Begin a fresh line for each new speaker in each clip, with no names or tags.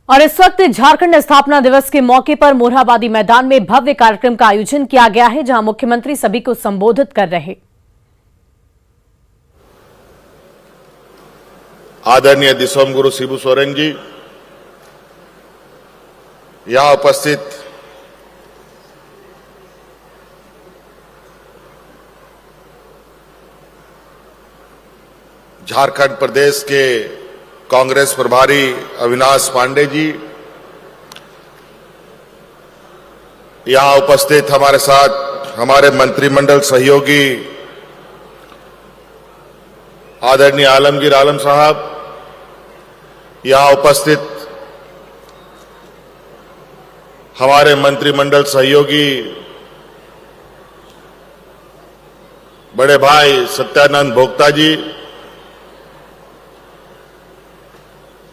और इस वक्त झारखंड स्थापना दिवस के मौके पर मोरहाबादी मैदान में भव्य कार्यक्रम का आयोजन किया गया है, जहां मुख्यमंत्री सभी को संबोधित कर रहे।
आदरणीय दिसोम गुरु शिबू सोरेन जी, यहां उपस्थित झारखंड प्रदेश के कांग्रेस प्रभारी अविनाश पांडे जी, यहां उपस्थित हमारे साथ हमारे मंत्रिमंडल सहयोगी आदरणीय आलमगीर आलम साहब, यहां उपस्थित हमारे मंत्रिमंडल सहयोगी बड़े भाई सत्यानंद भोक्ता जी,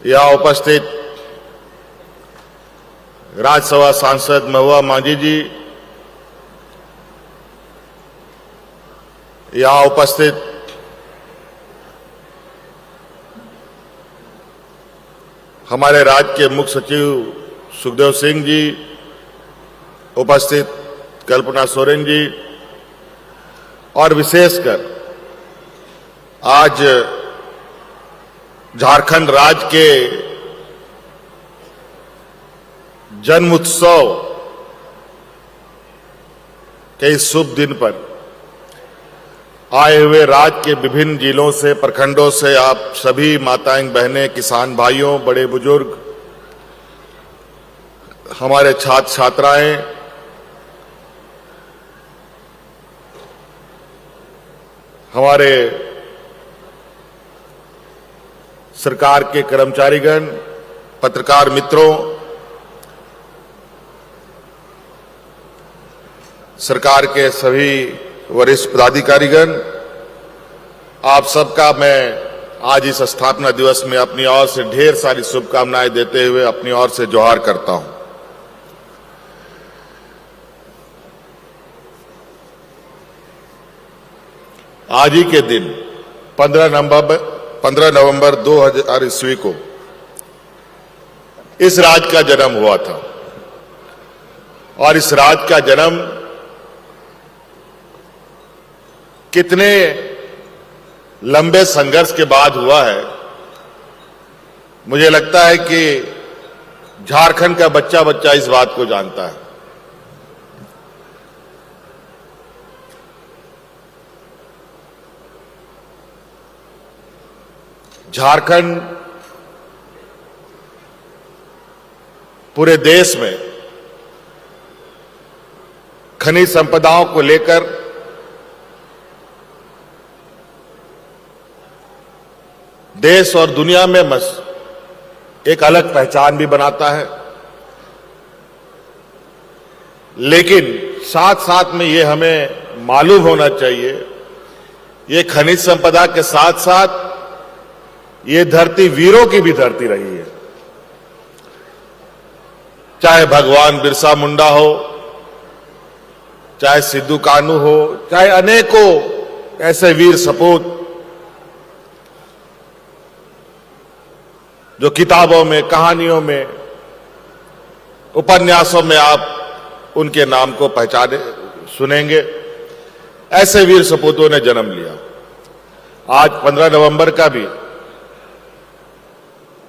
यहां उपस्थित राज्यसभा सांसद महुआ मांझी जी, यहां उपस्थित हमारे राज्य के मुख्य सचिव सुखदेव सिंह जी, उपस्थित कल्पना सोरेन जी, और विशेषकर आज झारखंड राज्य के जन्म उत्सव के इस शुभ दिन पर आए हुए राज्य के विभिन्न जिलों से, प्रखंडों से आप सभी माताएं, बहनें, किसान भाइयों, बड़े बुजुर्ग, हमारे छात्र छात्राएं, हमारे सरकार के कर्मचारीगण, पत्रकार मित्रों, सरकार के सभी वरिष्ठ पदाधिकारीगण, आप सबका मैं आज इस स्थापना दिवस में अपनी ओर से ढेर सारी शुभकामनाएं देते हुए अपनी ओर से जोहार करता हूं। आज ही के दिन 15 नवंबर 2000 ईस्वी को इस राज्य का जन्म हुआ था, और इस राज्य का जन्म कितने लंबे संघर्ष के बाद हुआ है। मुझे लगता है कि झारखंड का बच्चा बच्चा इस बात को जानता है। झारखंड पूरे देश में खनिज संपदाओं को लेकर देश और दुनिया में एक अलग पहचान भी बनाता है, लेकिन साथ साथ में ये हमें मालूम होना चाहिए, ये खनिज संपदा के साथ साथ ये धरती वीरों की भी धरती रही है। चाहे भगवान बिरसा मुंडा हो, चाहे सिद्धू कान्हू हो, चाहे अनेकों ऐसे वीर सपूत जो किताबों में, कहानियों में, उपन्यासों में आप उनके नाम को पहचाने सुनेंगे, ऐसे वीर सपूतों ने जन्म लिया। आज 15 नवंबर का भी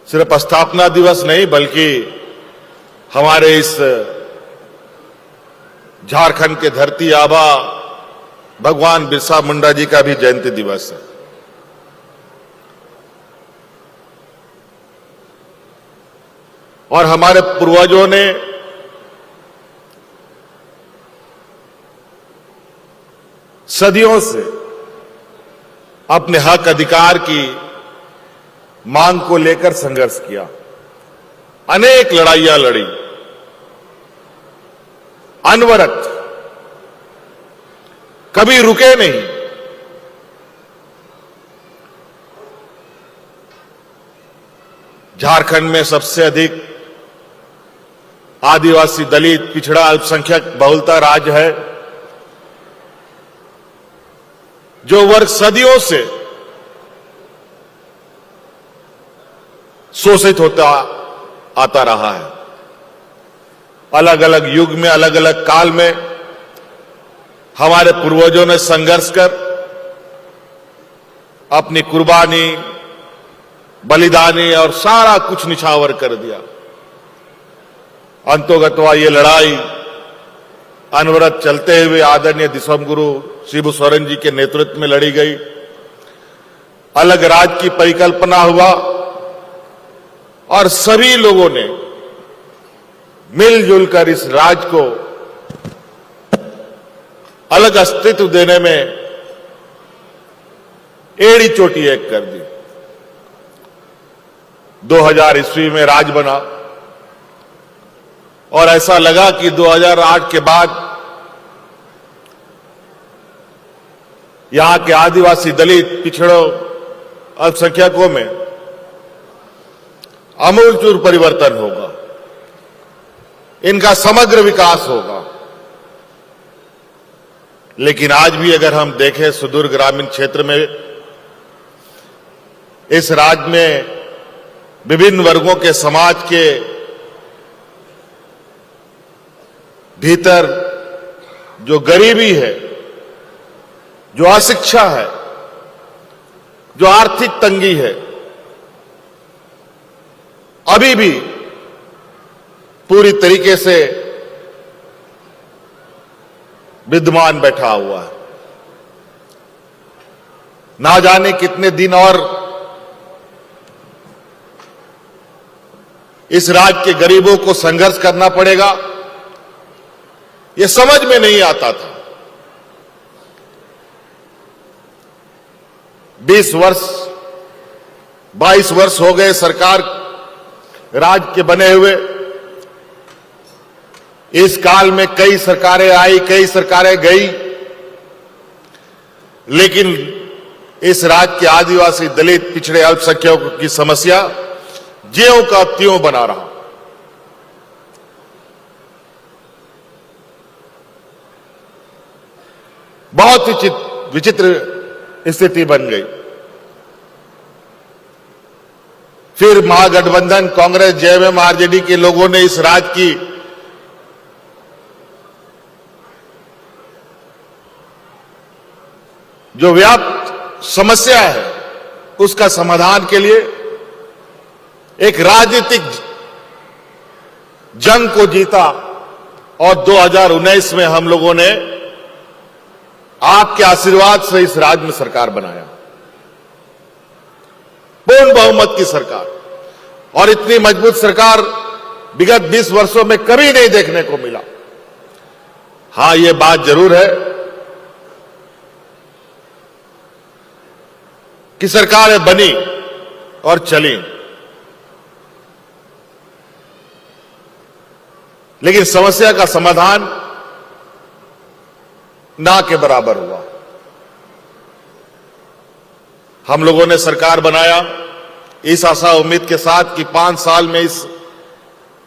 सिर्फ स्थापना दिवस नहीं, बल्कि हमारे इस झारखंड के धरती आबा भगवान बिरसा मुंडा जी का भी जयंती दिवस है। और हमारे पूर्वजों ने सदियों से अपने हक अधिकार की मांग को लेकर संघर्ष किया, अनेक लड़ाइयां लड़ी, अनवरत, कभी रुके नहीं। झारखंड में सबसे अधिक आदिवासी, दलित, पिछड़ा, अल्पसंख्यक बहुलता राज्य है, जो वर्ग सदियों से शोषित होता आता रहा है। अलग अलग युग में, अलग अलग काल में हमारे पूर्वजों ने संघर्ष कर अपनी कुर्बानी, बलिदानी और सारा कुछ निछावर कर दिया। अंतोगत्वा ये लड़ाई अनवरत चलते हुए आदरणीय दिसोम गुरु शिबू सोरेन जी के नेतृत्व में लड़ी गई। अलग राज्य की परिकल्पना हुआ और सभी लोगों ने मिलजुल कर इस राज्य को अलग अस्तित्व देने में एड़ी चोटी एक कर दी। 2000 ईस्वी में राज बना और ऐसा लगा कि 2008 के बाद यहां के आदिवासी, दलित, पिछड़ों, अल्पसंख्यकों में आमूलचूल परिवर्तन होगा, इनका समग्र विकास होगा। लेकिन आज भी अगर हम देखें सुदूर ग्रामीण क्षेत्र में इस राज्य में विभिन्न वर्गों के समाज के भीतर जो गरीबी है, जो अशिक्षा है, जो आर्थिक तंगी है, अभी भी पूरी तरीके से विद्यमान बैठा हुआ है। ना जाने कितने दिन और इस राज्य के गरीबों को संघर्ष करना पड़ेगा, यह समझ में नहीं आता था। 20 वर्ष, 22 वर्ष हो गए सरकार राज्य के बने हुए। इस काल में कई सरकारें आई, कई सरकारें गई, लेकिन इस राज्य के आदिवासी, दलित, पिछड़े, अल्पसंख्यकों की समस्या ज्यों का त्यों बना रहा। बहुत ही विचित्र स्थिति बन गई। फिर महागठबंधन, कांग्रेस, जेएमएम, आरजेडी के लोगों ने इस राज्य की जो व्याप्त समस्या है उसका समाधान के लिए एक राजनीतिक जंग को जीता और 2019 में हम लोगों ने आपके आशीर्वाद से इस राज्य में सरकार बनाया, पूर्ण बहुमत की सरकार। और इतनी मजबूत सरकार विगत 20 वर्षों में कभी नहीं देखने को मिला। हां, यह बात जरूर है कि सरकारें बनी और चली, लेकिन समस्या का समाधान ना के बराबर हुआ। हम लोगों ने सरकार बनाया इस आशा उम्मीद के साथ कि 5 साल में इस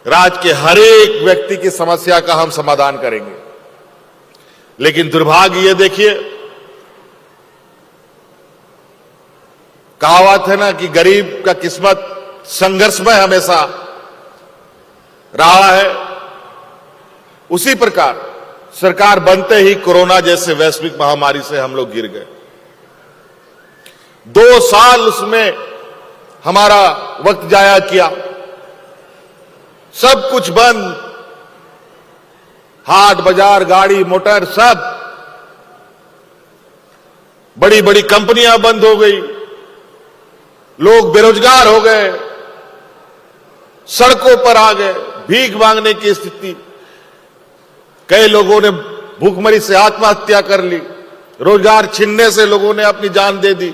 राज्य के हर एक व्यक्ति की समस्या का हम समाधान करेंगे। लेकिन दुर्भाग्य ये देखिए, कहावत है ना कि गरीब का किस्मत संघर्षमय हमेशा रहा है, उसी प्रकार सरकार बनते ही कोरोना जैसे वैश्विक महामारी से हम लोग गिर गए। 2 साल उसमें हमारा वक्त जाया किया, सब कुछ बंद, हाट बाजार, गाड़ी मोटर सब, बड़ी बड़ी कंपनियां बंद हो गई, लोग बेरोजगार हो गए, सड़कों पर आ गए, भीख मांगने की स्थिति, कई लोगों ने भूखमरी से आत्महत्या कर ली, रोजगार छीनने से लोगों ने अपनी जान दे दी।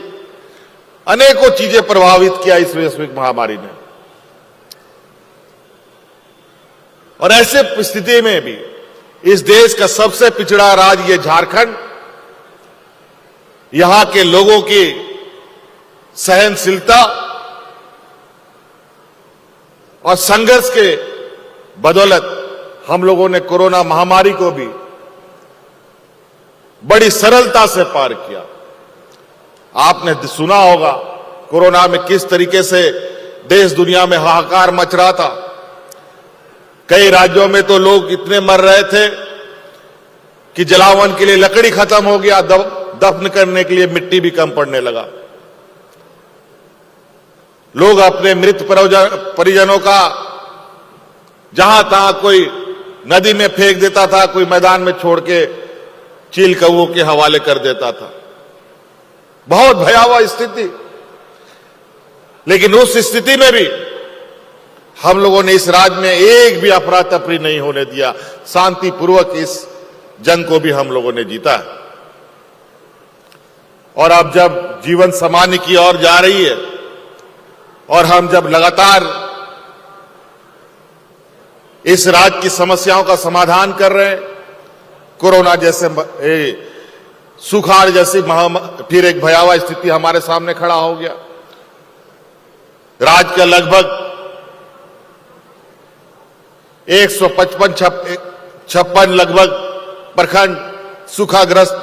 अनेकों चीजें प्रभावित किया इस वैश्विक महामारी ने। और ऐसे स्थिति में भी इस देश का सबसे पिछड़ा राज्य ये झारखंड, यहां के लोगों की सहनशीलता और संघर्ष के बदौलत हम लोगों ने कोरोना महामारी को भी बड़ी सरलता से पार किया। आपने सुना होगा कोरोना में किस तरीके से देश दुनिया में हाहाकार मच रहा था। कई राज्यों में तो लोग इतने मर रहे थे कि जलावन के लिए लकड़ी खत्म हो गया, दफन करने के लिए मिट्टी भी कम पड़ने लगा। लोग अपने मृत परिजनों का जहां तहां कोई नदी में फेंक देता था, कोई मैदान में छोड़ के चील कौओं के हवाले कर देता था। बहुत भयावह स्थिति। लेकिन उस स्थिति में भी हम लोगों ने इस राज्य में एक भी अफरा तफरी नहीं होने दिया। शांतिपूर्वक इस जंग को भी हम लोगों ने जीता है। और अब जब जीवन सामान्य की ओर जा रही है और हम जब लगातार इस राज्य की समस्याओं का समाधान कर रहे हैं, कोरोना जैसे सुखाड़ जैसी महामारी, फिर एक भयावह स्थिति हमारे सामने खड़ा हो गया। राज्य का लगभग 156 लगभग प्रखंड सूखाग्रस्त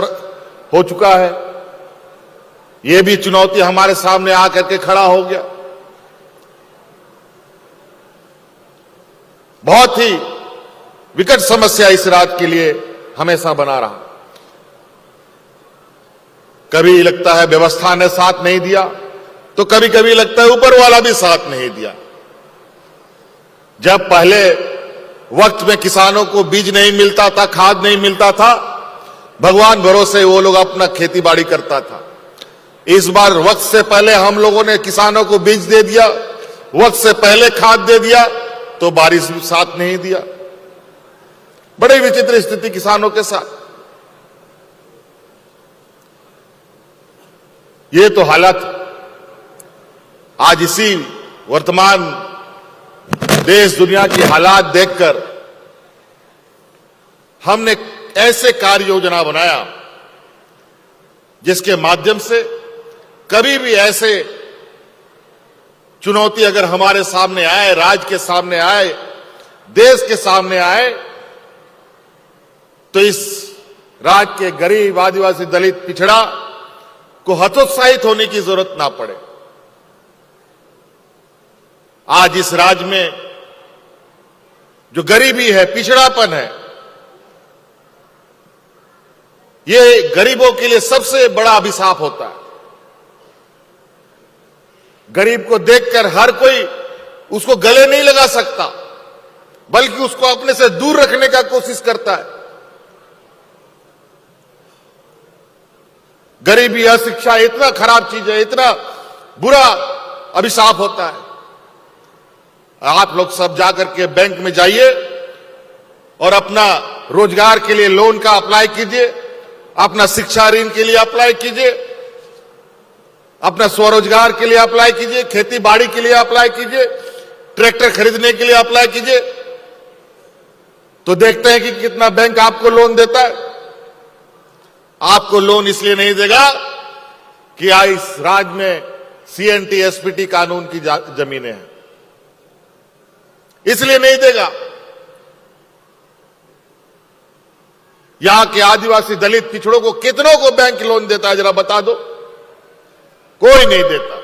हो चुका है। यह भी चुनौती हमारे सामने आकर के खड़ा हो गया। बहुत ही विकट समस्या इस राज्य के लिए हमेशा बना रहा। कभी लगता है व्यवस्था ने साथ नहीं दिया, तो कभी कभी लगता है ऊपर वाला भी साथ नहीं दिया। जब पहले वक्त में किसानों को बीज नहीं मिलता था, खाद नहीं मिलता था, भगवान भरोसे वो लोग अपना खेती बाड़ी करता था। इस बार वक्त से पहले हम लोगों ने किसानों को बीज दे दिया, वक्त से पहले खाद दे दिया, तो बारिश भी साथ नहीं दिया। बड़ी विचित्र स्थिति किसानों के साथ। ये तो हालत आज इसी वर्तमान देश दुनिया की हालात देखकर हमने ऐसे कार्य योजना बनाया जिसके माध्यम से कभी भी ऐसे चुनौती अगर हमारे सामने आए, राज्य के सामने आए, देश के सामने आए, तो इस राज्य के गरीब, आदिवासी, दलित, पिछड़ा को हतोत्साहित होने की जरूरत ना पड़े। आज इस राज्य में जो गरीबी है, पिछड़ापन है, ये गरीबों के लिए सबसे बड़ा अभिशाप होता है। गरीब को देखकर हर कोई उसको गले नहीं लगा सकता, बल्कि उसको अपने से दूर रखने का कोशिश करता है। गरीबी, अशिक्षा इतना खराब चीज है, इतना बुरा अभिशाप होता है। आप लोग सब जाकर के बैंक में जाइए और अपना रोजगार के लिए लोन का अप्लाई कीजिए, अपना शिक्षा ऋण के लिए अप्लाई कीजिए, अपना स्वरोजगार के लिए अप्लाई कीजिए, खेती बाड़ी के लिए अप्लाई कीजिए, ट्रैक्टर खरीदने के लिए अप्लाई कीजिए, तो देखते हैं कि कितना बैंक आपको लोन देता है। आपको लोन इसलिए नहीं देगा कि इस राज्य में सीएनटी एसपीटी कानून की जमीनें हैं, इसलिए नहीं देगा। यहां के आदिवासी, दलित, पिछड़ों को कितनों को बैंक लोन देता है, जरा बता दो? कोई नहीं देता।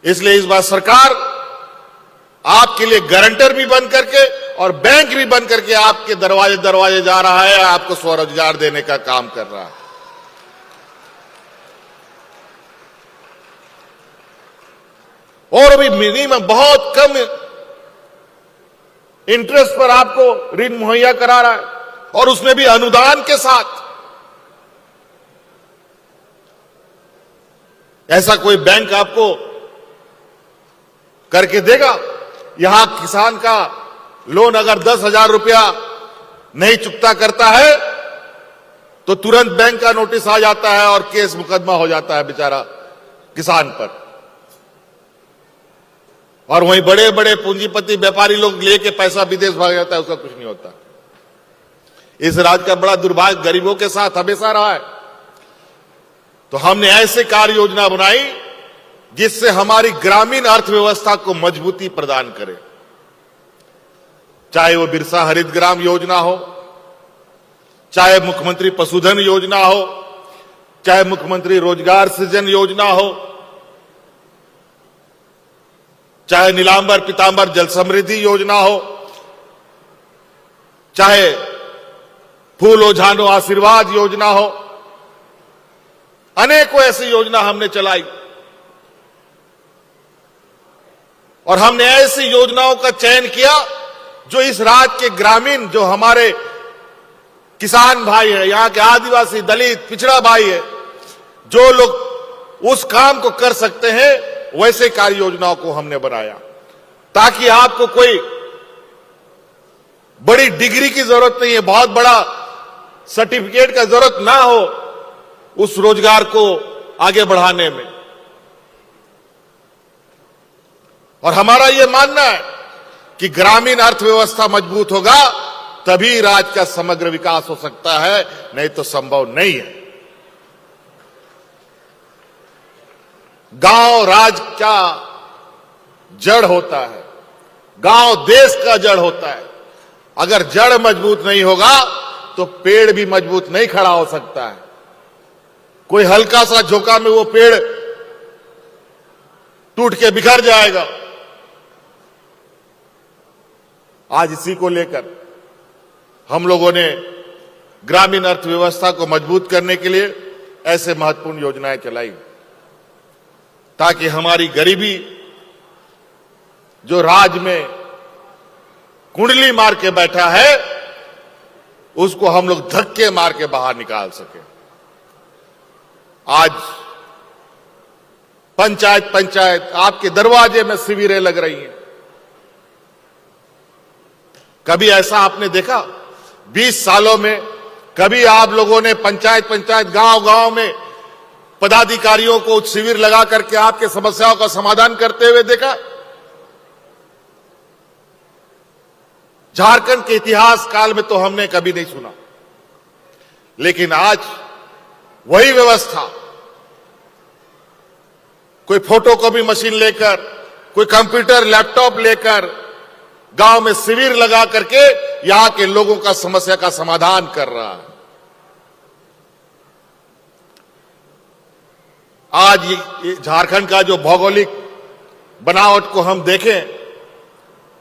इसलिए इस बार सरकार आपके लिए गारंटर भी बन करके और बैंक भी बन करके आपके दरवाजे दरवाजे जा रहा है, आपको स्वरोजगार देने का काम कर रहा है। और भी मिनिमम, बहुत कम इंटरेस्ट पर आपको ऋण मुहैया करा रहा है, और उसमें भी अनुदान के साथ। ऐसा कोई बैंक आपको करके देगा? यहां किसान का लोन अगर 10,000 रुपया नहीं चुकता करता है तो तुरंत बैंक का नोटिस आ जाता है और केस मुकदमा हो जाता है बेचारा किसान पर। और वहीं बड़े बड़े पूंजीपति व्यापारी लोग लेके पैसा विदेश भाग जाता है, उसका कुछ नहीं होता। इस राज्य का बड़ा दुर्भाग्य गरीबों के साथ हमेशा रहा है। तो हमने ऐसे कार्य योजना बनाई जिससे हमारी ग्रामीण अर्थव्यवस्था को मजबूती प्रदान करे। चाहे वो बिरसा हरित ग्राम योजना हो, चाहे मुख्यमंत्री पशुधन योजना हो, चाहे मुख्यमंत्री रोजगार सृजन योजना हो, चाहे नीलांबर पीतांबर जल समृद्धि योजना हो, चाहे फूल ओझानो आशीर्वाद योजना हो, अनेकों ऐसी योजना हमने चलाई और हमने ऐसी योजनाओं का चयन किया जो इस राज्य के ग्रामीण, जो हमारे किसान भाई है, यहां के आदिवासी, दलित, पिछड़ा भाई है, जो लोग उस काम को कर सकते हैं, वैसे कार्य योजनाओं को हमने बनाया ताकि आपको कोई बड़ी डिग्री की जरूरत नहीं है, बहुत बड़ा सर्टिफिकेट का जरूरत ना हो उस रोजगार को आगे बढ़ाने में। और हमारा यह मानना है कि ग्रामीण अर्थव्यवस्था मजबूत होगा तभी राज्य का समग्र विकास हो सकता है, नहीं तो संभव नहीं है। गांव राज्य का जड़ होता है, गांव देश का जड़ होता है। अगर जड़ मजबूत नहीं होगा तो पेड़ भी मजबूत नहीं खड़ा हो सकता है। कोई हल्का सा झोंका में वो पेड़ टूट के बिखर जाएगा। आज इसी को लेकर हम लोगों ने ग्रामीण अर्थव्यवस्था को मजबूत करने के लिए ऐसे महत्वपूर्ण योजनाएं चलाई ताकि हमारी गरीबी, जो राज्य में कुंडली मार के बैठा है, उसको हम लोग धक्के मार के बाहर निकाल सके। आज पंचायत आपके दरवाजे में शिविरें लग रही हैं। कभी ऐसा आपने देखा 20 सालों में? कभी आप लोगों ने पंचायत गांव में पदाधिकारियों को शिविर लगा करके आपके समस्याओं का समाधान करते हुए देखा? झारखंड के इतिहास काल में तो हमने कभी नहीं सुना। लेकिन आज वही व्यवस्था, कोई फोटोकॉपी मशीन लेकर, कोई कंप्यूटर लैपटॉप लेकर गांव में शिविर लगा करके यहां के लोगों का समस्या का समाधान कर रहा है। आज ये झारखंड का जो भौगोलिक बनावट को हम देखें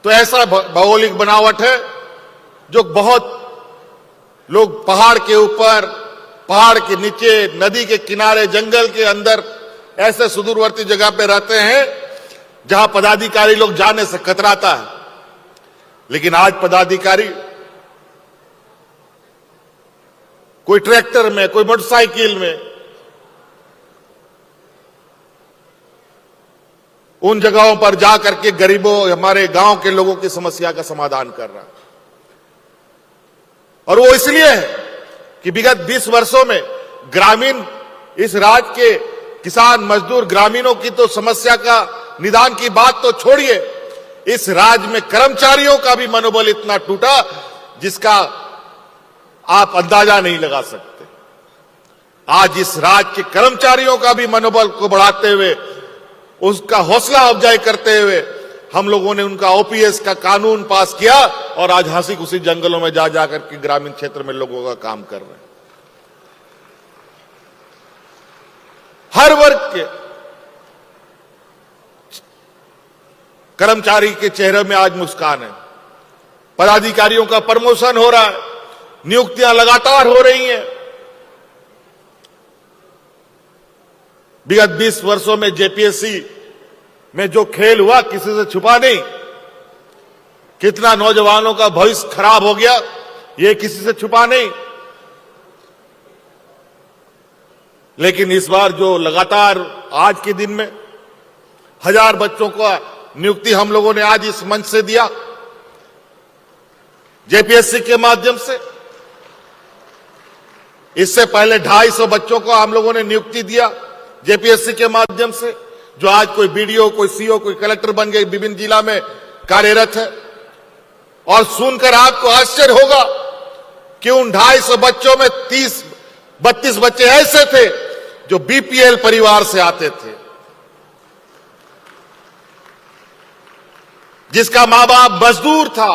तो ऐसा भौगोलिक बनावट है जो बहुत लोग पहाड़ के ऊपर, पहाड़ के नीचे, नदी के किनारे, जंगल के अंदर ऐसे सुदूरवर्ती जगह पे रहते हैं जहां पदाधिकारी लोग जाने से कतराता है। लेकिन आज पदाधिकारी कोई ट्रैक्टर में, कोई मोटरसाइकिल में उन जगहों पर जाकर के गरीबों, हमारे गांव के लोगों की समस्या का समाधान कर रहा है। और वो इसलिए है कि विगत 20 वर्षों में ग्रामीण, इस राज्य के किसान, मजदूर, ग्रामीणों की तो समस्या का निदान की बात तो छोड़िए, इस राज्य में कर्मचारियों का भी मनोबल इतना टूटा जिसका आप अंदाजा नहीं लगा सकते। आज इस राज्य के कर्मचारियों का भी मनोबल को बढ़ाते हुए, उसका हौसला अफजाई करते हुए हम लोगों ने उनका ओपीएस का कानून पास किया और आज हंसी खुशी जंगलों में जा जाकर के ग्रामीण क्षेत्र में लोगों का काम कर रहे हैं। हर वर्ग के कर्मचारी के चेहरे में आज मुस्कान है। पदाधिकारियों का प्रमोशन हो रहा है, नियुक्तियां लगातार हो रही हैं। विगत 20 वर्षों में जेपीएससी में जो खेल हुआ किसी से छुपा नहीं। कितना नौजवानों का भविष्य खराब हो गया, ये किसी से छुपा नहीं। लेकिन इस बार जो लगातार आज के दिन में 1000 बच्चों का नियुक्ति हम लोगों ने आज इस मंच से दिया, जेपीएससी के माध्यम से। इससे पहले 250 बच्चों को हम लोगों ने नियुक्ति दिया जेपीएससी के माध्यम से, जो आज कोई बीडीओ, कोई सीओ, कोई कलेक्टर बन गए, विभिन्न जिला में कार्यरत है। और सुनकर आपको आश्चर्य होगा कि उन 250 बच्चों में 32 बच्चे ऐसे थे जो बीपीएल परिवार से आते थे, जिसका मां बाप मजदूर था,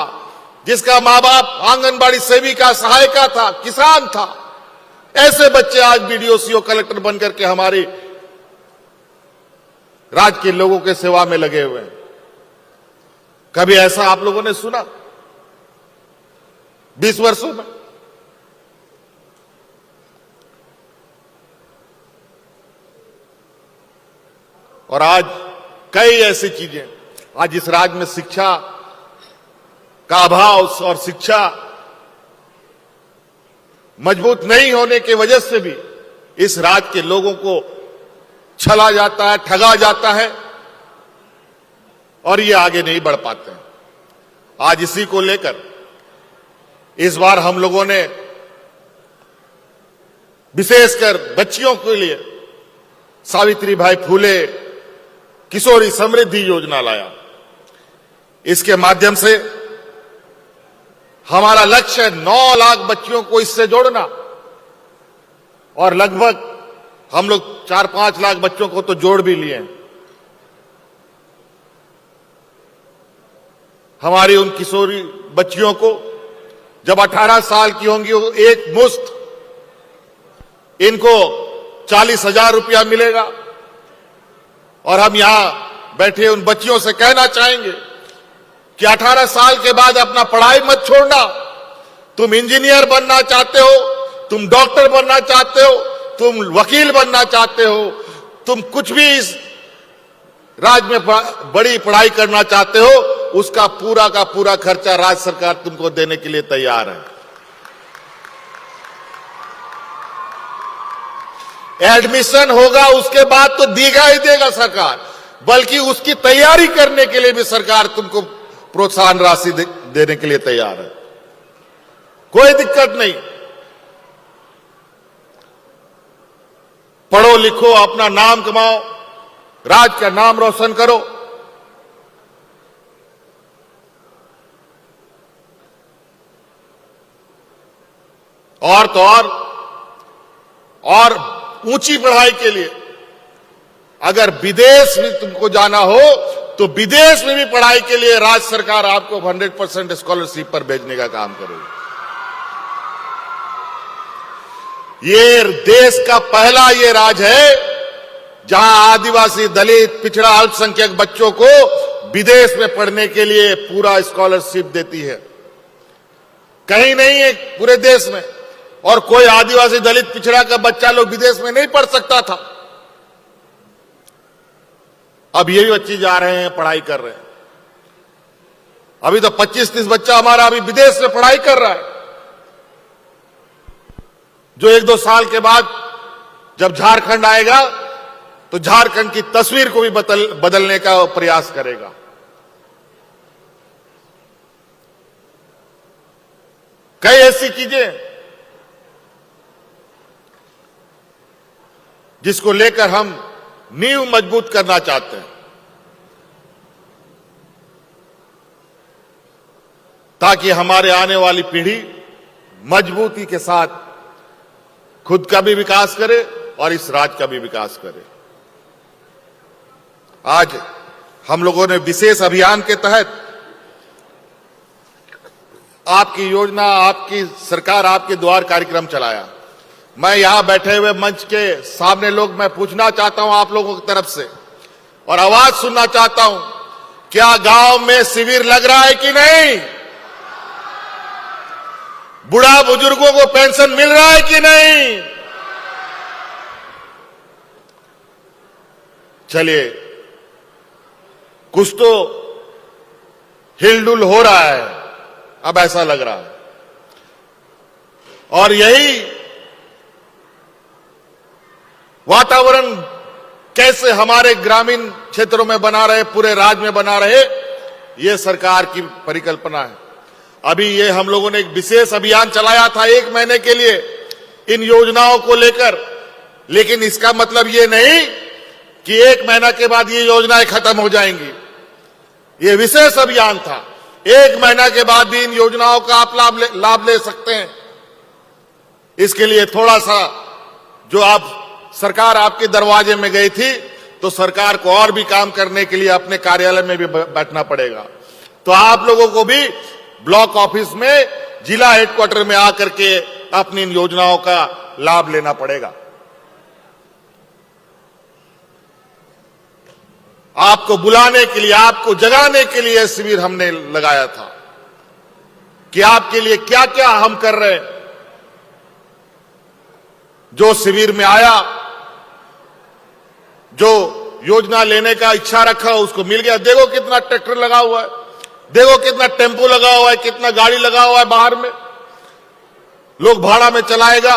जिसका मां बाप आंगनबाड़ी सेविका, सहायिका था, किसान था। ऐसे बच्चे आज बीडीओ, सीओ, कलेक्टर बनकर के हमारे राज्य के लोगों के सेवा में लगे हुए हैं। कभी ऐसा आप लोगों ने सुना? 20 वर्षों में। और आज कई ऐसी चीजें, आज इस राज्य में शिक्षा का अभाव और शिक्षा मजबूत नहीं होने की वजह से भी इस राज्य के लोगों को छला जाता है, ठगा जाता है और ये आगे नहीं बढ़ पाते हैं। आज इसी को लेकर इस बार हम लोगों ने विशेषकर बच्चियों के लिए सावित्रीबाई फूले किशोरी समृद्धि योजना लाया। इसके माध्यम से हमारा लक्ष्य है 9 लाख बच्चियों को इससे जोड़ना और लगभग हम लोग 4-5 लाख बच्चों को तो जोड़ भी लिए हैं। हमारी उन किशोरी बच्चियों को जब 18 साल की होंगी एक मुश्त इनको 40,000 रुपया मिलेगा। और हम यहां बैठे उन बच्चियों से कहना चाहेंगे कि 18 साल के बाद अपना पढ़ाई मत छोड़ना। तुम इंजीनियर बनना चाहते हो, तुम डॉक्टर बनना चाहते हो, तुम वकील बनना चाहते हो, तुम कुछ भी इस राज्य में बड़ी पढ़ाई करना चाहते हो, उसका पूरा का पूरा खर्चा राज्य सरकार तुमको देने के लिए तैयार है। एडमिशन होगा उसके बाद तो देगा ही देगा सरकार, बल्कि उसकी तैयारी करने के लिए भी सरकार तुमको प्रोत्साहन राशि देने के लिए तैयार है। कोई दिक्कत नहीं, पढ़ो लिखो, अपना नाम कमाओ, राज्य का नाम रोशन करो। और तो और ऊंची पढ़ाई के लिए अगर विदेश में तुमको जाना हो तो विदेश में भी पढ़ाई के लिए राज्य सरकार आपको 100% स्कॉलरशिप पर भेजने का काम करेगी। ये देश का पहला ये राज्य है जहां आदिवासी, दलित, पिछड़ा, अल्पसंख्यक बच्चों को विदेश में पढ़ने के लिए पूरा स्कॉलरशिप देती है। कहीं नहीं है पूरे देश में। और कोई आदिवासी, दलित, पिछड़ा का बच्चा लोग विदेश में नहीं पढ़ सकता था। अब ये भी बच्चे जा रहे हैं, पढ़ाई कर रहे हैं। अभी तो 25-30 बच्चा हमारा अभी विदेश में पढ़ाई कर रहा है, जो 1-2 साल के बाद जब झारखंड आएगा तो झारखंड की तस्वीर को भी बदलने का प्रयास करेगा। कई ऐसी चीजें जिसको लेकर हम नींव मजबूत करना चाहते हैं, ताकि हमारे आने वाली पीढ़ी मजबूती के साथ खुद का भी विकास करे और इस राज्य का भी विकास करे। आज हम लोगों ने विशेष अभियान के तहत आपकी योजना, आपकी सरकार आपके द्वार कार्यक्रम चलाया। मैं यहां बैठे हुए मंच के सामने लोग, मैं पूछना चाहता हूं आप लोगों की तरफ से और आवाज सुनना चाहता हूं, क्या गांव में शिविर लग रहा है कि नहीं? बुढ़ा बुजुर्गों को पेंशन मिल रहा है कि नहीं? चलिए, कुछ तो हिलडुल हो रहा है, अब ऐसा लग रहा है। और यही वातावरण कैसे हमारे ग्रामीण क्षेत्रों में बना रहे, पूरे राज्य में बना रहे, ये सरकार की परिकल्पना है। अभी ये हम लोगों ने एक विशेष अभियान चलाया था 1 महीने के लिए इन योजनाओं को लेकर, लेकिन इसका मतलब ये नहीं कि 1 महीना के बाद ये योजनाएं खत्म हो जाएंगी। ये विशेष अभियान था, 1 महीना के बाद भी इन योजनाओं का आप लाभ ले सकते हैं। इसके लिए थोड़ा सा जो आप सरकार आपके दरवाजे में गई थी, तो सरकार को और भी काम करने के लिए अपने कार्यालय में भी बैठना पड़ेगा। तो आप लोगों को भी ब्लॉक ऑफिस में, जिला हेडक्वार्टर में आकर के अपनी इन योजनाओं का लाभ लेना पड़ेगा। आपको बुलाने के लिए, आपको जगाने के लिए शिविर हमने लगाया था। कि आपके लिए क्या क्या हम कर रहे हैं। जो शिविर में आया, जो योजना लेने का इच्छा रखा उसको मिल गया। देखो कितना ट्रैक्टर लगा हुआ है, देखो कितना टेम्पो लगा हुआ है, कितना गाड़ी लगा हुआ है बाहर में, लोग भाड़ा में चलाएगा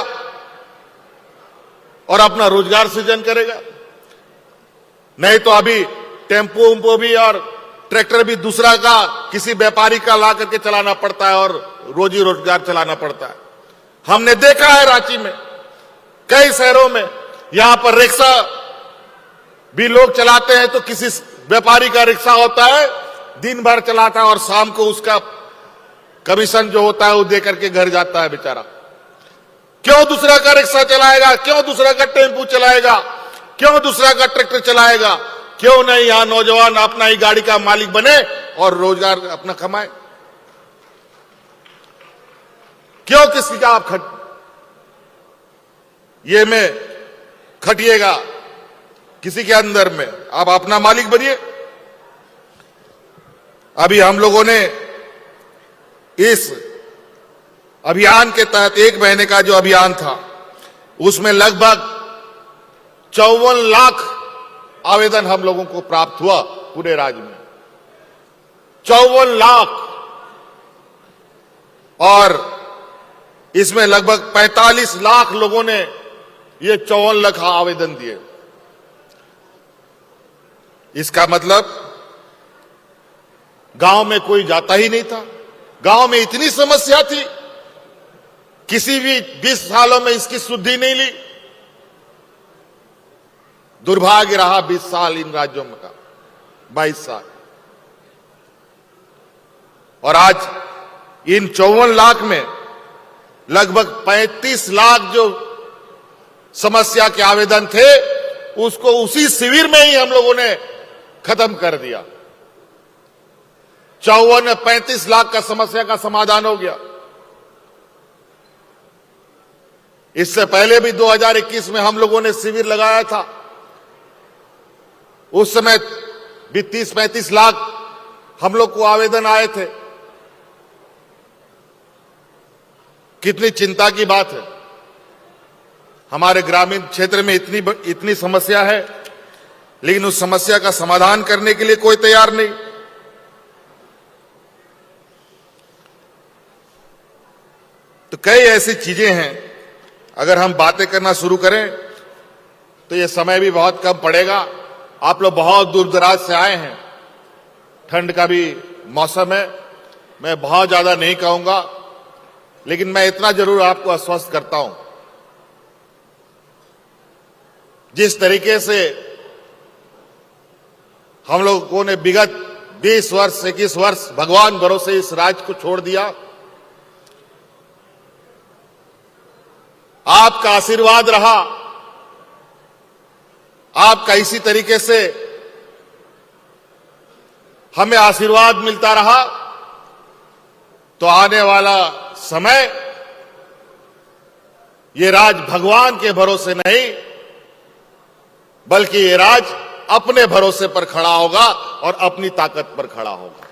और अपना रोजगार सृजन करेगा। नहीं तो अभी टेम्पो उम्पो भी और ट्रैक्टर भी दूसरा का, किसी व्यापारी का ला करके चलाना पड़ता है और रोजी रोजगार चलाना पड़ता है। हमने देखा है रांची में, कई शहरों में, यहां पर रिक्शा भी लोग चलाते हैं तो किसी व्यापारी का रिक्शा होता है, दिन भर चलाता है और शाम को उसका कमीशन जो होता है वो दे करके घर जाता है बेचारा। क्यों दूसरा का रिक्शा चलाएगा, क्यों दूसरा का टेम्पू चलाएगा, क्यों दूसरा का ट्रैक्टर चलाएगा? क्यों नहीं यहां नौजवान अपना ही गाड़ी का मालिक बने और रोजगार अपना कमाए? क्यों किसी का आप ये में खटिएगा, किसी के अंदर में आप अपना मालिक बनिए। अभी हम लोगों ने इस अभियान के तहत 1 महीने का जो अभियान था उसमें लगभग 54 लाख आवेदन हम लोगों को प्राप्त हुआ पूरे राज्य में, 54 लाख। और इसमें लगभग 45 लाख लोगों ने ये 54 लाख आवेदन दिए। इसका मतलब गांव में कोई जाता ही नहीं था। गांव में इतनी समस्या थी, किसी भी 20 सालों में इसकी सुधि नहीं ली। दुर्भाग्य रहा 20 साल इन राज्यों में का, 22 साल। और आज इन 54 लाख में लगभग 35 लाख जो समस्या के आवेदन थे उसको उसी शिविर में ही हम लोगों ने खत्म कर दिया। 54 में 35 लाख का समस्या का समाधान हो गया। इससे पहले भी 2021 में हम लोगों ने शिविर लगाया था, उस समय भी 30-35 लाख हम लोग को आवेदन आए थे। कितनी चिंता की बात है, हमारे ग्रामीण क्षेत्र में इतनी समस्या है, लेकिन उस समस्या का समाधान करने के लिए कोई तैयार नहीं। तो कई ऐसी चीजें हैं, अगर हम बातें करना शुरू करें तो ये समय भी बहुत कम पड़ेगा। आप लोग बहुत दूर दराज से आए हैं, ठंड का भी मौसम है, मैं बहुत ज्यादा नहीं कहूंगा, लेकिन मैं इतना जरूर आपको आश्वस्त करता हूं, जिस तरीके से हम लोगों ने विगत 20 वर्ष 21 वर्ष भगवान भरोसे इस राज्य को छोड़ दिया, आपका आशीर्वाद रहा, आपका इसी तरीके से हमें आशीर्वाद मिलता रहा, तो आने वाला समय ये राज्य भगवान के भरोसे नहीं बल्कि ये राज्य अपने भरोसे पर खड़ा होगा और अपनी ताकत पर खड़ा होगा।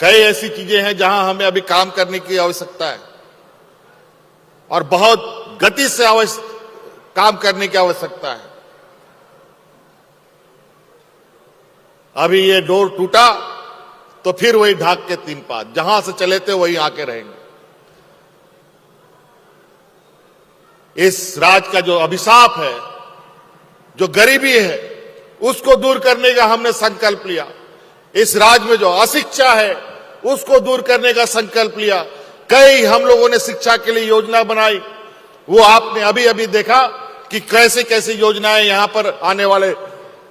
कई ऐसी चीजें हैं जहां हमें अभी काम करने की आवश्यकता है और बहुत गति से काम करने की आवश्यकता है। अभी ये डोर टूटा तो फिर वही ढाक के 3 पात, जहां से चले थे वहीं आके रहेंगे। इस राज्य का जो अभिशाप है, जो गरीबी है, उसको दूर करने का हमने संकल्प लिया। इस राज्य में जो अशिक्षा है उसको दूर करने का संकल्प लिया। कई हम लोगों ने शिक्षा के लिए योजना बनाई, वो आपने अभी अभी देखा कि कैसे कैसे योजनाएं यहां पर आने वाले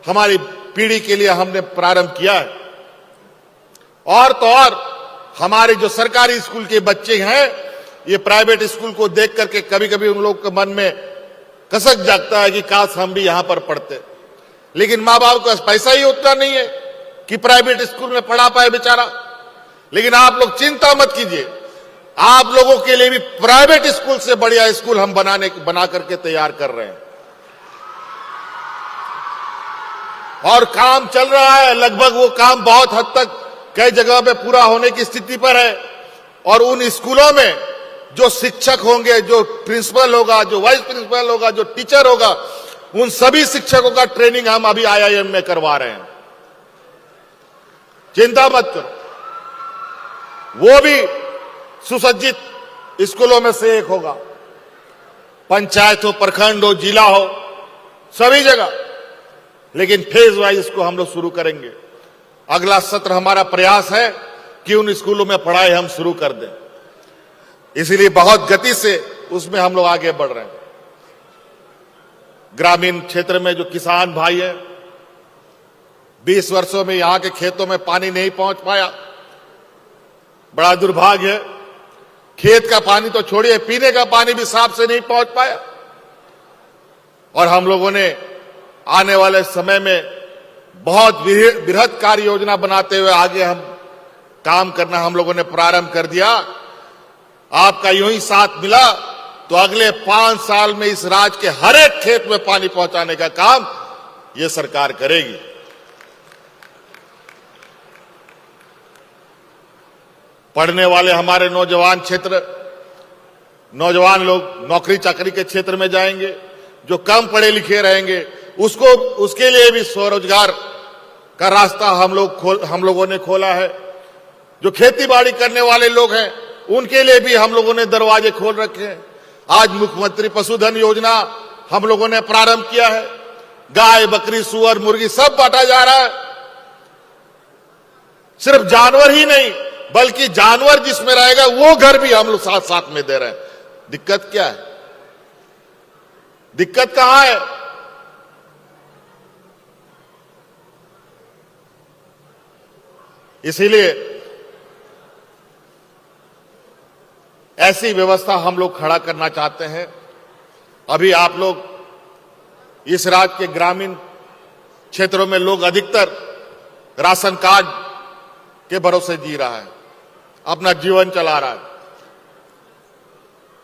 हमारी पीढ़ी के लिए हमने प्रारंभ किया है। और तो और हमारे जो सरकारी स्कूल के बच्चे हैं, ये प्राइवेट स्कूल को देख करके कभी कभी उन लोग के मन में कसक जागता है कि काश हम भी यहां पर पढ़ते, लेकिन मां बाप का पैसा ही उतना नहीं है कि प्राइवेट स्कूल में पढ़ा पाए बेचारा। लेकिन आप लोग चिंता मत कीजिए, आप लोगों के लिए भी प्राइवेट स्कूल से बढ़िया स्कूल हम बना करके तैयार कर रहे हैं। और काम चल रहा है। लगभग वो काम बहुत हद तक कई जगह पे पूरा होने की स्थिति पर है। और उन स्कूलों में जो शिक्षक होंगे, जो प्रिंसिपल होगा, जो वाइस प्रिंसिपल होगा, जो टीचर होगा, उन सभी शिक्षकों का ट्रेनिंग हम अभी IIM में करवा रहे हैं। चिंता मत करो, वो भी सुसज्जित स्कूलों में से एक होगा। पंचायत हो, प्रखंड हो, जिला हो, सभी जगह। लेकिन फेज वाइज इसको हम लोग शुरू करेंगे। अगला सत्र हमारा प्रयास है कि उन स्कूलों में पढ़ाई हम शुरू कर दें। इसीलिए बहुत गति से उसमें हम लोग आगे बढ़ रहे हैं। ग्रामीण क्षेत्र में जो किसान भाई हैं, 20 वर्षों में यहां के खेतों में पानी नहीं पहुंच पाया, बड़ा दुर्भाग्य है। खेत का पानी तो छोड़िए, पीने का पानी भी साफ से नहीं पहुंच पाया। और हम लोगों ने आने वाले समय में बहुत बृहद कार्य योजना बनाते हुए आगे हम काम करना हम लोगों ने प्रारंभ कर दिया। आपका यूं ही साथ मिला तो अगले 5 साल में इस राज्य के हर एक खेत में पानी पहुंचाने का काम यह सरकार करेगी। पढ़ने वाले हमारे नौजवान लोग नौकरी चाकरी के क्षेत्र में जाएंगे। जो कम पढ़े लिखे रहेंगे उसके लिए भी स्वरोजगार का रास्ता हम लोगों ने खोला है। जो खेती बाड़ी करने वाले लोग हैं उनके लिए भी हम लोगों ने दरवाजे खोल रखे हैं। आज मुख्यमंत्री पशुधन योजना हम लोगों ने प्रारंभ किया है। गाय, बकरी, सुअर, मुर्गी सब बांटा जा रहा है। सिर्फ जानवर ही नहीं बल्कि जानवर जिसमें रहेगा वो घर भी हम लोग साथ साथ में दे रहे हैं। दिक्कत क्या है? दिक्कत कहां है? इसीलिए ऐसी व्यवस्था हम लोग खड़ा करना चाहते हैं। अभी आप लोग इस राज्य के ग्रामीण क्षेत्रों में लोग अधिकतर राशन कार्ड के भरोसे जी रहा है, अपना जीवन चला रहा है।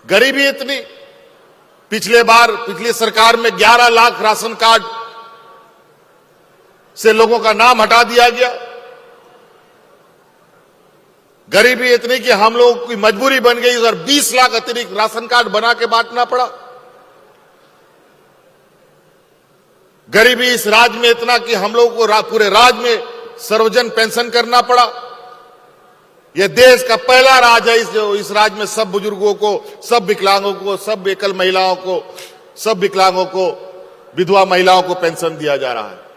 गरीबी इतनी, पिछली सरकार में 11 लाख राशन कार्ड से लोगों का नाम हटा दिया गया। गरीबी इतनी कि हम लोगों की मजबूरी बन गई और 20 लाख अतिरिक्त राशन कार्ड बना के बांटना पड़ा। गरीबी इस राज्य में इतना कि हम लोगों को पूरे राज्य में सर्वजन पेंशन करना पड़ा। यह देश का पहला राज्य है इस राज्य में सब बुजुर्गों को, सब विकलांगों को, सब एकल महिलाओं को, सब विकलांगों को, विधवा महिलाओं को पेंशन दिया जा रहा है।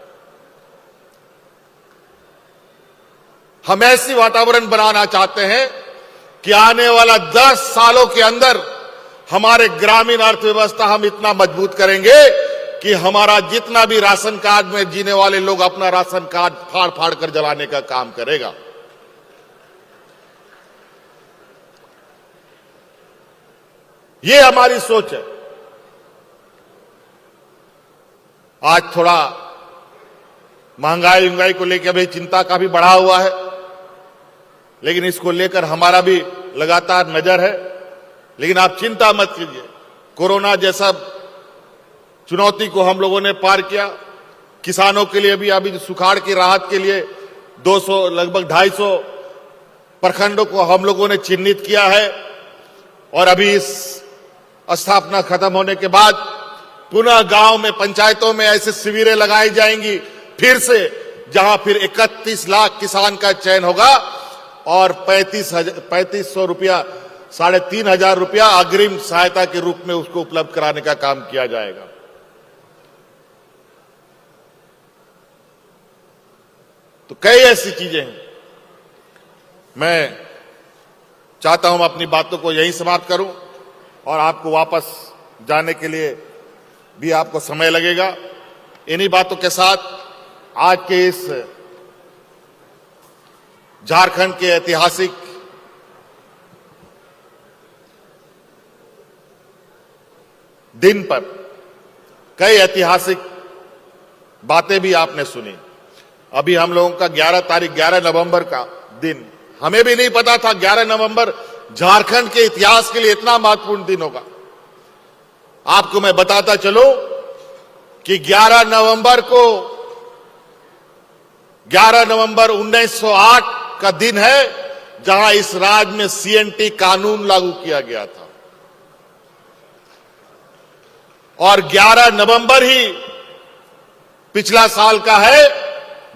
हम ऐसी वातावरण बनाना चाहते हैं कि आने वाला 10 सालों के अंदर हमारे ग्रामीण अर्थव्यवस्था हम इतना मजबूत करेंगे कि हमारा जितना भी राशन कार्ड में जीने वाले लोग अपना राशन कार्ड फाड़ फाड़ कर जलाने का काम करेगा। ये हमारी सोच है। आज थोड़ा महंगाई को लेकर अभी चिंता काफी बढ़ा हुआ है, लेकिन इसको लेकर हमारा भी लगातार नजर है। लेकिन आप चिंता मत कीजिए, कोरोना जैसा चुनौती को हम लोगों ने पार किया। किसानों के लिए भी अभी सुखाड़ की राहत के लिए 200 लगभग 250 प्रखंडों को हम लोगों ने चिन्हित किया है। और अभी इस स्थापना खत्म होने के बाद पुनः गांव में, पंचायतों में ऐसे शिविरें लगाई जाएंगी फिर से, जहां फिर 31 लाख किसान का चयन होगा और 3500 रुपया, 3500 रुपया अग्रिम सहायता के रूप में उसको उपलब्ध कराने का काम किया जाएगा। तो कई ऐसी चीजें हैं। मैं चाहता हूं अपनी बातों को यहीं समाप्त करूं और आपको वापस जाने के लिए भी आपको समय लगेगा। इन्हीं बातों के साथ आज के इस झारखंड के ऐतिहासिक दिन पर कई ऐतिहासिक बातें भी आपने सुनी। अभी हम लोगों का 11 नवंबर का दिन, हमें भी नहीं पता था 11 नवंबर झारखंड के इतिहास के लिए इतना महत्वपूर्ण दिन होगा। आपको मैं बताता चलूं कि 11 नवंबर को 11 नवंबर 1908 का दिन है जहां इस राज्य में सीएनटी कानून लागू किया गया था और 11 नवंबर ही पिछला साल का है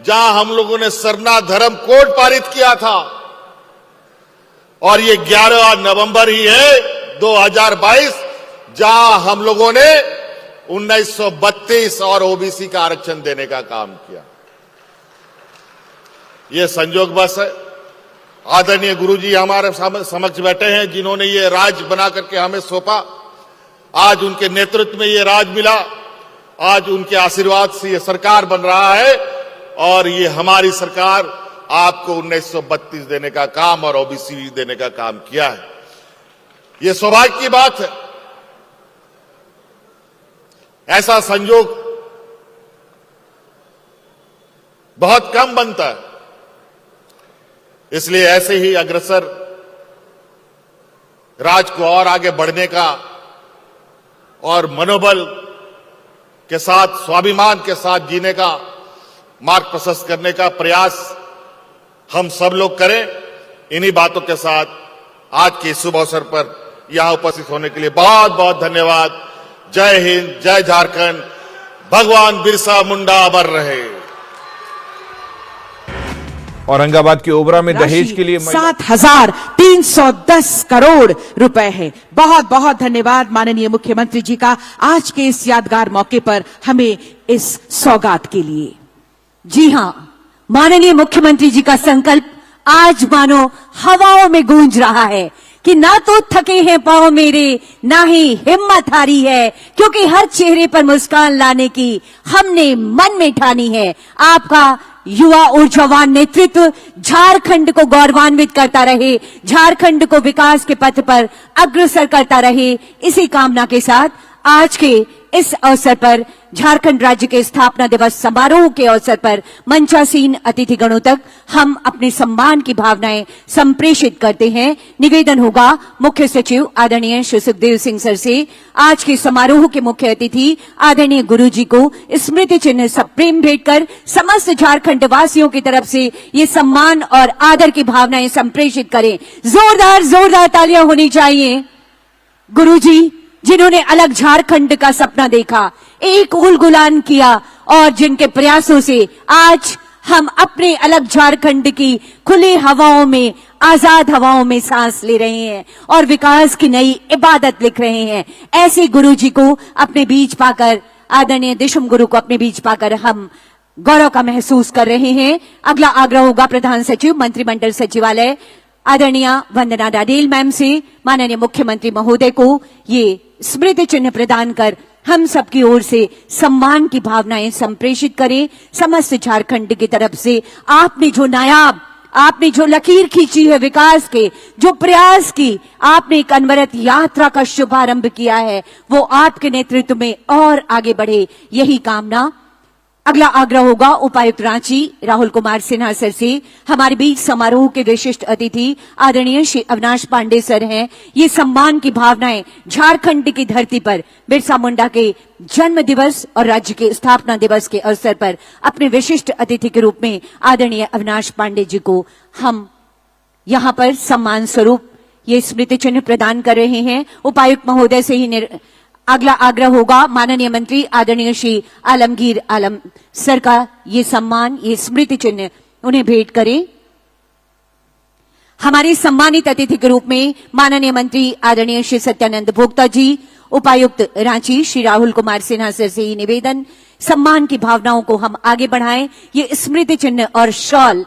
जहां हम लोगों ने सरना धर्म कोड पारित किया था और ये 11 नवंबर ही है 2022 जहां हम लोगों ने 1932 और ओबीसी का आरक्षण देने का काम किया। ये संजोग बस है। आदरणीय गुरुजी हमारे समक्ष बैठे हैं जिन्होंने ये राज बना करके हमें सौंपा। आज उनके नेतृत्व में ये राज मिला, आज उनके आशीर्वाद से ये सरकार बन रहा है और ये हमारी सरकार आपको 1932 देने का काम और ओबीसी देने का काम किया है। ये सौभाग्य की बात है। ऐसा संयोग बहुत कम बनता है, इसलिए ऐसे ही अग्रसर राज को और आगे बढ़ने का और मनोबल के साथ, स्वाभिमान के साथ जीने का मार्ग प्रशस्त करने का प्रयास हम सब लोग करें। इन्हीं बातों के साथ आज के शुभ अवसर पर यहां उपस्थित होने के लिए बहुत बहुत धन्यवाद। जय हिंद, जय झारखंड, भगवान बिरसा मुंडा अमर रहे।
औरंगाबाद के ओबरा में दहेज के लिए
7,310 करोड़ रुपए है। बहुत बहुत धन्यवाद माननीय मुख्यमंत्री जी का आज के इस यादगार मौके पर हमें इस सौगात के लिए।
जी हां, माननीय मुख्यमंत्री जी का संकल्प आज मानो हवाओं में गूंज रहा है कि ना तो थके हैं पांव मेरे, ना ही हिम्मत हारी है, क्योंकि हर चेहरे पर मुस्कान लाने की हमने मन में ठानी है। आपका युवा ऊर्जावान नेतृत्व झारखंड को गौरवान्वित करता रहे, झारखंड को विकास के पथ पर अग्रसर करता रहे। इसी कामना के साथ आज के इस अवसर पर झारखंड राज्य के स्थापना दिवस समारोह के अवसर पर मंचासीन अतिथिगणों तक हम अपने सम्मान की भावनाएं संप्रेषित करते हैं। निवेदन होगा मुख्य सचिव आदरणीय श्री सुखदेव सिंह सर से आज के समारोह के मुख्य अतिथि आदरणीय गुरुजी को स्मृति चिन्ह सप्रेम भेंट कर समस्त झारखंड वासियों की तरफ से ये सम्मान और आदर की भावनाएं संप्रेषित करें। जोरदार जोरदार तालियां होनी चाहिए। गुरुजी जिन्होंने अलग झारखंड का सपना देखा, एक उलगुलान किया और जिनके प्रयासों से आज हम अपने अलग झारखंड की खुली हवाओं में, आजाद हवाओं में सांस ले रहे हैं और विकास की नई इबादत लिख रहे हैं। ऐसे गुरुजी को अपने बीच पाकर, आदरणीय दिशम गुरु को अपने बीच पाकर हम गौरव का महसूस कर रहे हैं। अगला आग्रह होगा प्रधान सचिव मंत्रिमंडल सचिवालय आदरणीय वंदना डाडेल मैम से माननीय मुख्यमंत्री महोदय को ये स्मृति चिन्ह प्रदान कर हम सबकी ओर से सम्मान की भावनाएं संप्रेषित करें। समस्त झारखंड की तरफ से आपने जो लकीर खींची है विकास के, जो प्रयास की, आपने एक अनवरत यात्रा का शुभारंभ किया है, वो आपके नेतृत्व में और आगे बढ़े, यही कामना। अगला आग्रह होगा उपायुक्त रांची राहुल कुमार सिन्हा सर से। हमारे बीच समारोह के विशिष्ट अतिथि आदरणीय श्री अविनाश पांडे सर हैं। ये सम्मान की भावनाएं झारखंड की धरती पर बिरसा मुंडा के जन्म दिवस और राज्य के स्थापना दिवस के अवसर पर अपने विशिष्ट अतिथि के रूप में आदरणीय अविनाश पांडे जी को हम यहाँ पर सम्मान स्वरूप ये स्मृति चिन्ह प्रदान कर रहे हैं। उपायुक्त महोदय से ही अगला आग्रह होगा माननीय मंत्री आदरणीय श्री आलमगीर आलम सर का ये सम्मान, ये स्मृति चिन्ह उन्हें भेंट करें। हमारे सम्मानित अतिथि के रूप में माननीय मंत्री आदरणीय श्री सत्यानंद भोक्ता जी, उपायुक्त रांची श्री राहुल कुमार सिन्हा सर से ही निवेदन, सम्मान की भावनाओं को हम आगे बढ़ाएं। ये स्मृति चिन्ह और शॉल,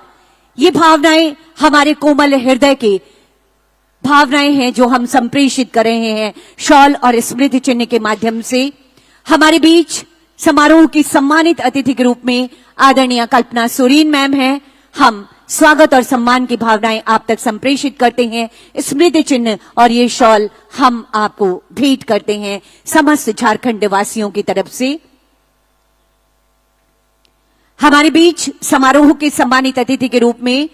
ये भावनाएं हमारे कोमल हृदय के भावनाएं हैं जो हम संप्रेषित कर रहे हैं शॉल और स्मृति चिन्ह के माध्यम से। हमारे बीच समारोह की सम्मानित अतिथि के रूप में आदरणीय कल्पना सोरेन मैम हैं। हम स्वागत और सम्मान की भावनाएं आप तक संप्रेषित करते हैं। स्मृति चिन्ह और ये शॉल हम आपको भेंट करते हैं समस्त झारखंड वासियों की तरफ से। हमारे बीच समारोह के सम्मानित अतिथि के रूप में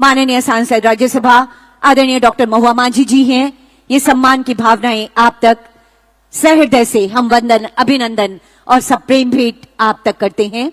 माननीय सांसद राज्यसभा आदरणीय डॉक्टर महुआ माझी जी हैं। ये सम्मान की भावनाएं आप तक सहृदय से हम वंदन, अभिनंदन और सप्रेम भेंट आप तक करते हैं।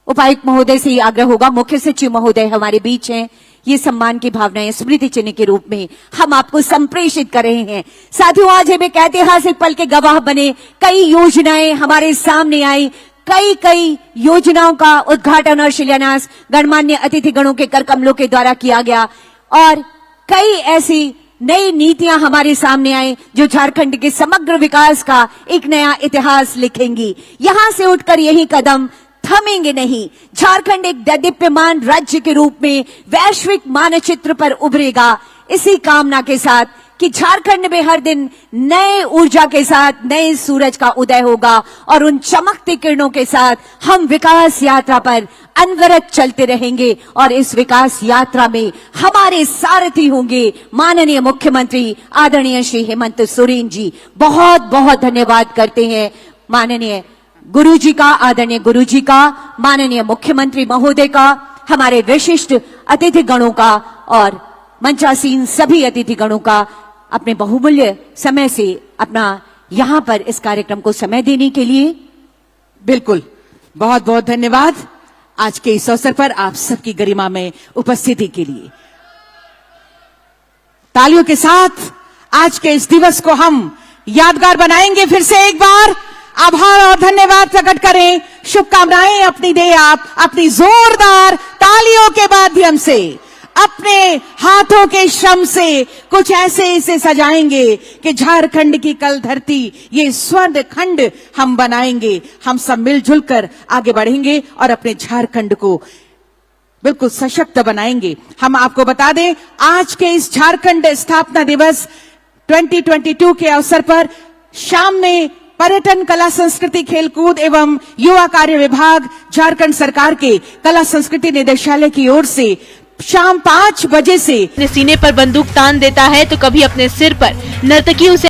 उपायुक्त महोदय से ही आग्रह होगा, मुख्य सचिव महोदय हमारे बीच हैं, ये सम्मान की भावनाएं स्मृति चिन्ह के रूप में हम आपको संप्रेषित कर रहे हैं। साथियों, आज हम एक ऐतिहासिक पल के गवाह बने। कई योजनाएं हमारे सामने आई, कई योजनाओं का उद्घाटन और शिलान्यास गणमान्य अतिथि गणों के कर कमलों के द्वारा किया गया और कई ऐसी नई नीतियां हमारे सामने आई जो झारखंड के समग्र विकास का एक नया इतिहास लिखेंगी। यहां से उठकर यही कदम थमेंगे नहीं। झारखंड एक दैदीप्यमान राज्य के रूप में वैश्विक मानचित्र पर उभरेगा, इसी कामना के साथ कि झारखंड में हर दिन नए ऊर्जा के साथ नए सूरज का उदय होगा और उन चमकती किरणों के साथ हम विकास यात्रा पर अनवरत चलते रहेंगे और इस विकास यात्रा में हमारे सारथी होंगे माननीय मुख्यमंत्री आदरणीय श्री हेमंत सोरेन जी। बहुत बहुत धन्यवाद करते हैं माननीय गुरुजी का, आदरणीय गुरुजी का, माननीय मुख्यमंत्री महोदय का, हमारे विशिष्ट अतिथि गणों का और मंचासीन सभी अतिथि गणों का अपने बहुमूल्य समय से अपना यहां पर इस कार्यक्रम को समय देने के लिए।
बिल्कुल, बहुत बहुत धन्यवाद आज के इस अवसर पर आप सबकी गरिमा में उपस्थिति के लिए। तालियों के साथ आज के इस दिवस को हम यादगार बनाएंगे। फिर से एक बार आभार और धन्यवाद प्रकट करें, शुभकामनाएं अपनी दे आप अपनी जोरदार तालियों के माध्यम से, अपने हाथों के श्रम से कुछ ऐसे इसे सजाएंगे कि झारखंड की कल धरती ये स्वर्ण खंड हम बनाएंगे। हम सब मिलजुल कर आगे बढ़ेंगे और अपने झारखंड को बिल्कुल सशक्त बनाएंगे। हम आपको बता दें, आज के इस झारखंड स्थापना दिवस 2022 के अवसर पर शाम में पर्यटन, कला संस्कृति, खेलकूद एवं युवा कार्य विभाग झारखंड सरकार के कला संस्कृति निदेशालय की ओर से शाम 5 बजे से
अपने सीने पर बंदूक तान देता है तो कभी अपने सिर पर नर्तकियों से